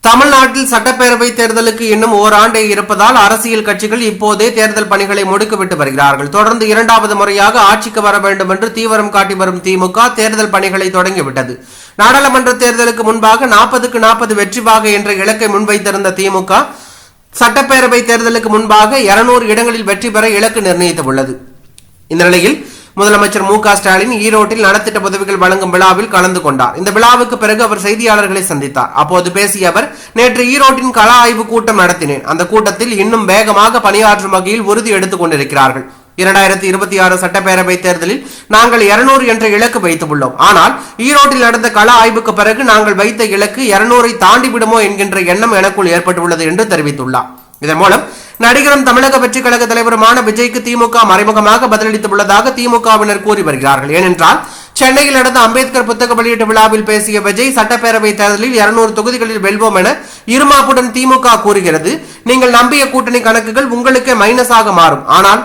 தமிழ்நாட்டில் சட்டப்பேரவை தேர்தலுக்கு இன்னும் ஓராண்டே இருப்பதால் அரசியல் கட்சிகள் இப்போதே தேர்தல் பணிகளை முடுக்கிவிட்டு வருகிறார்கள். தொடர்ந்து இரண்டாவது முறையாக ஆட்சிக்கு வர வேண்டும் என்று தீவிரம் காட்டி வரும் திமுக தேர்தல் பணிகளை தொடங்கிவிட்டது. நாடாளுமன்ற தேர்தலுக்கு முன்பாக 40க்கு 40 வெற்றி வாகை என்ற இலக்கை முன்வைத்திருந்த திமுக சட்டப்பேரவை தேர்தலுக்கு முன்பாக 200 இடங்களில் வெற்றி பெற இலக்கு நிர்ணயித்துள்ளது. இந்த நிலையில் முதலமைச்சர் மு க ஸ்டாலின் ஈரோட்டில் நலத்திட்ட உதவிகள் வழங்கும் விழாவில் கலந்து கொண்டார். இந்த விழாவுக்கு பிறகு அவர் செய்தியாளர்களை சந்தித்தார். அப்போது பேசிய அவர், நேற்று ஈரோட்டின் கள ஆய்வு கூட்டம் நடத்தினேன். அந்த கூட்டத்தில் இன்னும் வேகமாக பணியாற்றும் வகையில் உறுதி எடுத்துக் கொண்டிருக்கிறார்கள். 2026 சட்டப்பேரவை தேர்தலில் நாங்கள் 200 என்ற இலக்கு வைத்துள்ளோம். ஆனால் ஈரோட்டில் நடந்த கள ஆய்வுக்கு பிறகு நாங்கள் வைத்த இலக்கு 200ஐ தாண்டி விடுமோ என்கின்ற எண்ணம் எனக்குள் ஏற்பட்டுள்ளது என்று தெரிவித்துள்ளார். இதன் மூலம் நடிகரும் தமிழக வெற்றி கழக தலைவருமான விஜய்க்கு திமுக மறைமுகமாக பதிலளித்துள்ளதாக திமுகவினர் கூறி வருகிறார்கள். ஏனென்றால் சென்னையில் நடந்த அம்பேத்கர் புத்தக வெளியீட்டு விழாவில் பேசிய விஜய் சட்டப்பேரவை தேர்தலில் 200 தொகுதிகளில் வெல்வோம் என இருமாப்புடன் திமுக கூறுகிறது. நீங்கள் நம்பிய கூட்டணி கணக்குகள் உங்களுக்கே மைனஸாக மாறும், ஆனால்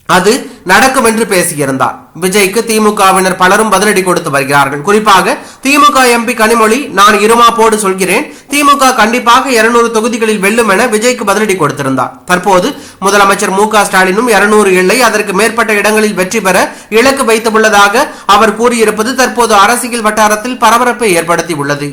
அது நடக்கும் என்று பேசியிருந்தார். விஜய்க்கு திமுகவினர் பலரும் பதிலடி கொடுத்து வருகிறார்கள். குறிப்பாக திமுக எம்பி கனிமொழி, நான் இருமாப்போடு சொல்கிறேன், திமுக கண்டிப்பாக 200 தொகுதிகளில் வெல்லும் என விஜய்க்கு பதிலடி கொடுத்திருந்தார். தற்போது முதலமைச்சர் மு க ஸ்டாலினும் 200 இல்லை, அதற்கு மேற்பட்ட இடங்களில் வெற்றி பெற இலக்கு வைத்துள்ளதாக அவர் கூறியிருப்பது தற்போது அரசியல் வட்டாரத்தில் பரபரப்பை ஏற்படுத்தியுள்ளது.